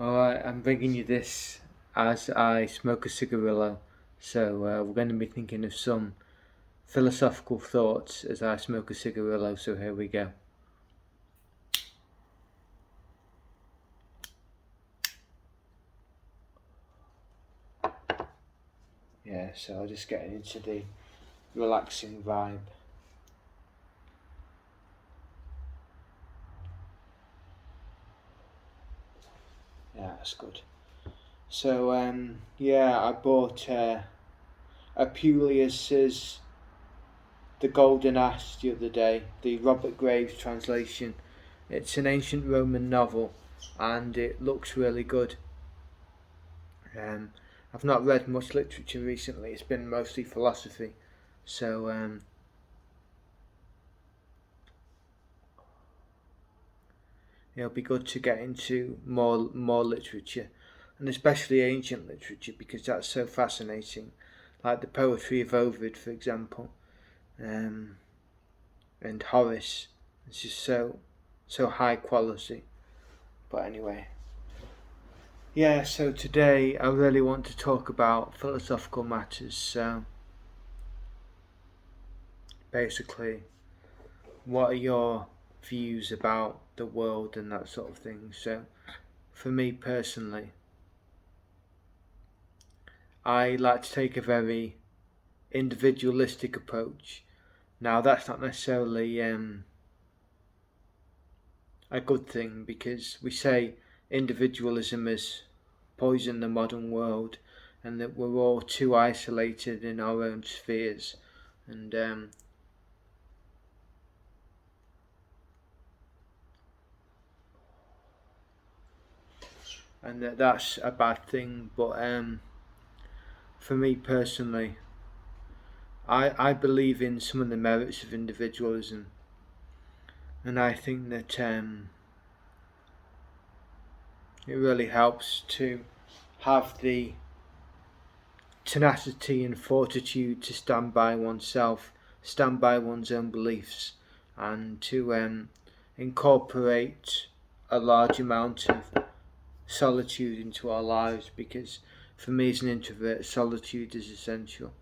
Alright, I'm bringing you this as I smoke a cigarillo. So we're going to be thinking of some philosophical thoughts as I smoke a cigarillo. So here we go. Yeah, so I'll just get into the relaxing vibe. Yeah, that's good. So I bought Apuleius's The Golden Ass the other day, the Robert Graves translation. It's an ancient Roman novel, and it looks really good. Um, I've not read much literature recently. It's been mostly philosophy, so it'll be good to get into more literature, and especially ancient literature because that's so fascinating. Like the poetry of Ovid, for example, um, and Horace. It's just so high quality. But anyway, yeah. So today I really want to talk about philosophical matters. So basically, what are your views about the world and that sort of thing? So, for me personally, I like to take a very individualistic approach. Now, that's not necessarily a good thing because we say individualism has poisoned the modern world and that we're all too isolated in our own spheres. And and that's a bad thing. But for me personally, I believe in some of the merits of individualism, and I think that it really helps to have the tenacity and fortitude to stand by oneself, stand by one's own beliefs, and to incorporate a large amount of solitude into our lives. Because for me, as an introvert, solitude is essential.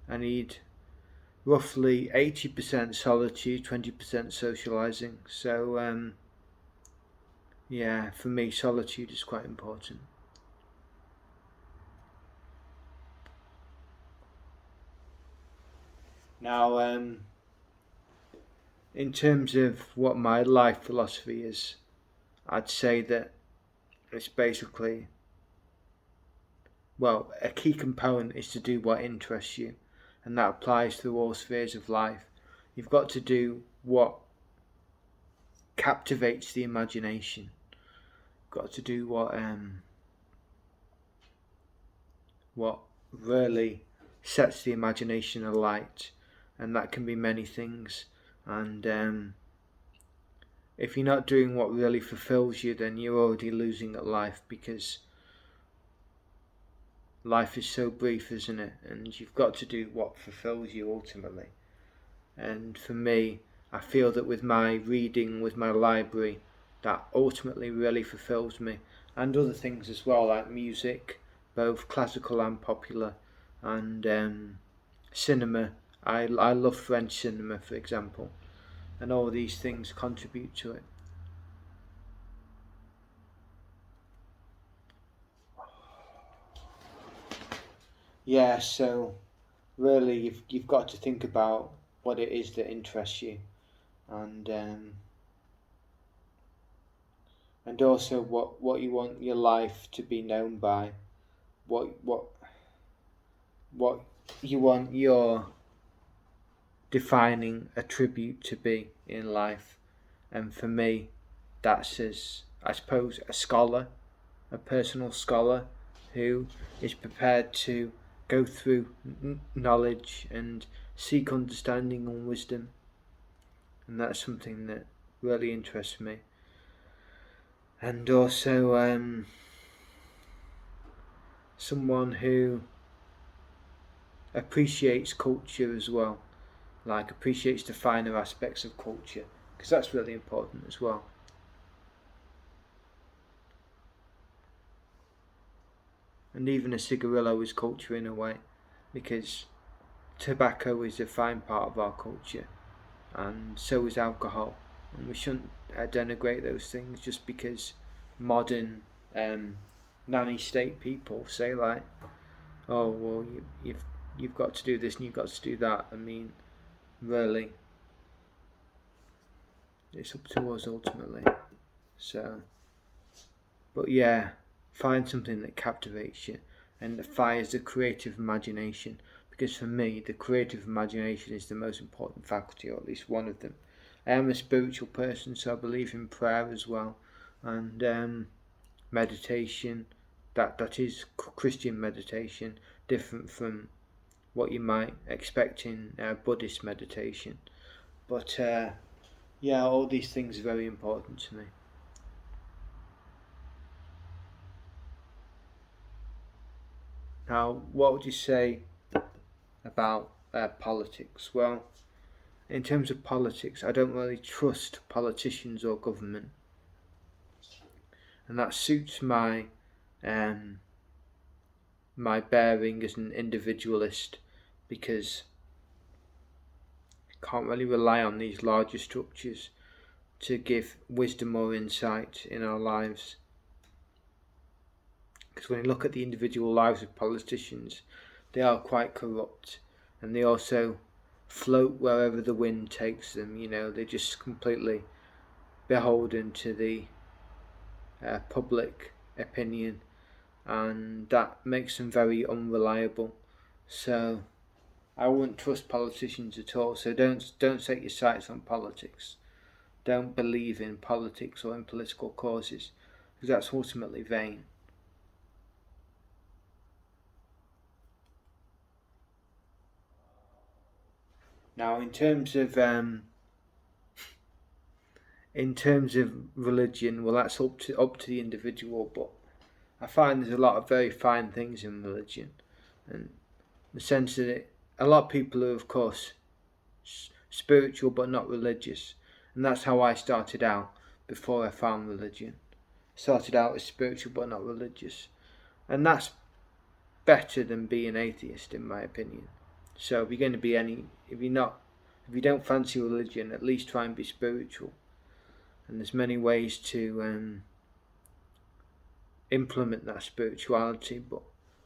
I need roughly 80% solitude, 20% socializing. So, yeah, for me, solitude is quite important. Now, in terms of what my life philosophy is, I'd say that it's basically, well, a key component is to do what interests you, and that applies to all spheres of life. You've got to do what captivates the imagination. You've got to do what really sets the imagination alight, and that can be many things. And if you're not doing what really fulfills you, then you're already losing at life because life is so brief, isn't it? And you've got to do what fulfills you ultimately. And for me, I feel that with my reading, with my library, that ultimately really fulfills me. And other things as well, like music, both classical and popular, and cinema. I love French cinema, for example, and all these things contribute to it. Yeah, so really, you've got to think about what it is that interests you, and and also what you want your life to be known by, what what what you want your defining attribute to be in life. And for me, that's as I suppose a scholar, a personal scholar who is prepared to go through knowledge and seek understanding and wisdom, and that's something that really interests me. And also, someone who appreciates culture as well, like appreciates the finer aspects of culture, because that's really important as well. and even a cigarillo is culture in a way, because tobacco is a fine part of our culture, and so is alcohol, and we shouldn't denigrate those things just because modern nanny state people say like, oh well, you've got to do this and you've got to do that. I mean, really, it's up to us ultimately. So, but yeah, find something that captivates you and that fires the creative imagination. Because for me, the creative imagination is the most important faculty, or at least one of them. I am a spiritual person, so I believe in prayer as well, and meditation. That is Christian meditation, different from what you might expect in Buddhist meditation. But yeah, all these things are very important to me. Now, what would you say about politics? Well, in terms of politics, I don't really trust politicians or government, and that suits my my bearing as an individualist, because I can't really rely on these larger structures to give wisdom or insight in our lives. Because when you look at the individual lives of politicians, they are quite corrupt, and they also float wherever the wind takes them. You know, they're just completely beholden to the public opinion, and that makes them very unreliable. So I wouldn't trust politicians at all. So don't set your sights on politics. Don't believe in politics or in political causes, because that's ultimately vain. Now, in terms of religion, well, that's up to the individual. But I find there's a lot of very fine things in religion, and the sense that a lot of people are, of course, spiritual but not religious, and that's how I started out before I found religion. Started out as spiritual but not religious, and that's better than being atheist, in my opinion. So if you're going to be if you don't fancy religion, at least try and be spiritual. And there's many ways to implement that spirituality, but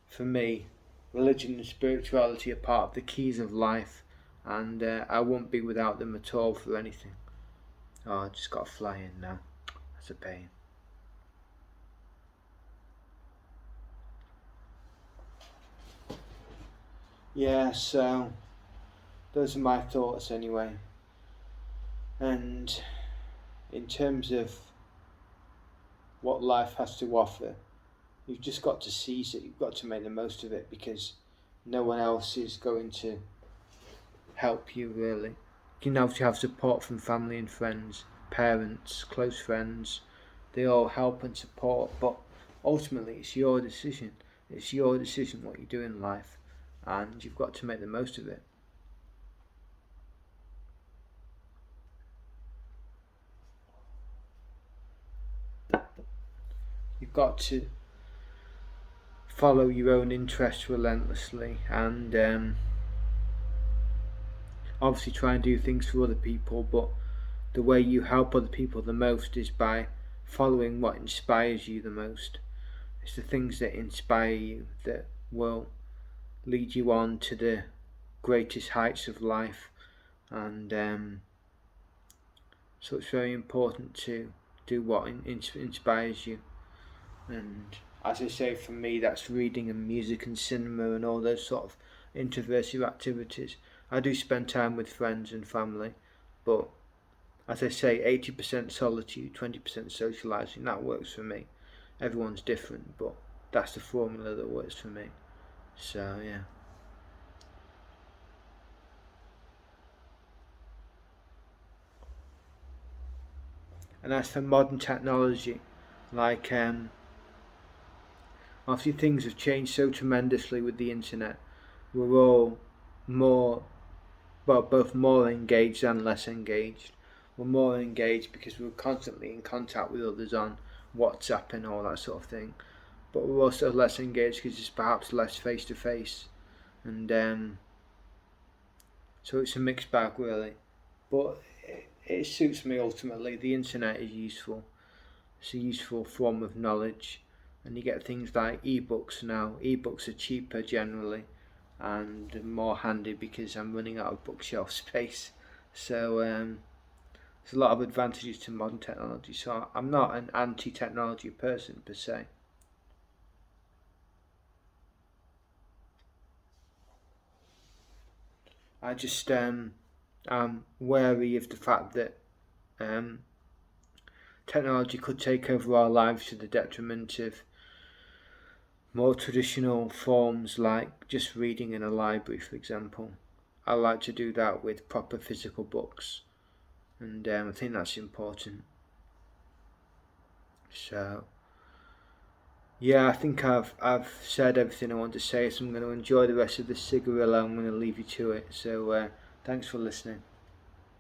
for me, religion and spirituality are part of the keys of life, and I won't be without them at all for anything. Oh, I just got to fly in now. That's a pain. Yeah, so those are my thoughts anyway. And in terms of what life has to offer, you've just got to seize it. You've got to make the most of it, because no one else is going to help you really. You can obviously have support from family and friends, parents, close friends. They all help and support, but ultimately it's your decision. It's your decision what you do in life, and you've got to make the most of it. You've got to follow your own interests relentlessly, and obviously try and do things for other people, but the way you help other people the most is by following what inspires you the most. It's the things that inspire you that will lead you on to the greatest heights of life, and so it's very important to do what inspires you. And as I say, for me, that's reading and music and cinema and all those sort of introversive activities. I do spend time with friends and family, but as I say, 80% solitude, 20% socialising, that works for me. Everyone's different, but that's the formula that works for me. So, yeah. And as for modern technology, like obviously things have changed so tremendously with the internet. We're all more, well, both more engaged and less engaged. We're more engaged because we're constantly in contact with others on WhatsApp and all that sort of thing. but we're also less engaged because it's perhaps less face to face, and so it's a mixed bag really. But it suits me ultimately. The internet is useful. It's a useful form of knowledge, and you get things like ebooks now. Ebooks are cheaper generally, and more handy because I'm running out of bookshelf space. So there's a lot of advantages to modern technology. So I'm not an anti-technology person per se. I just am wary of the fact that um, technology could take over our lives to the detriment of more traditional forms like just reading in a library, for example. I like to do that with proper physical books, and I think that's important. So yeah, I think I've said everything I want to say. So I'm going to enjoy the rest of the cigarillo. I'm going to leave you to it. So thanks for listening.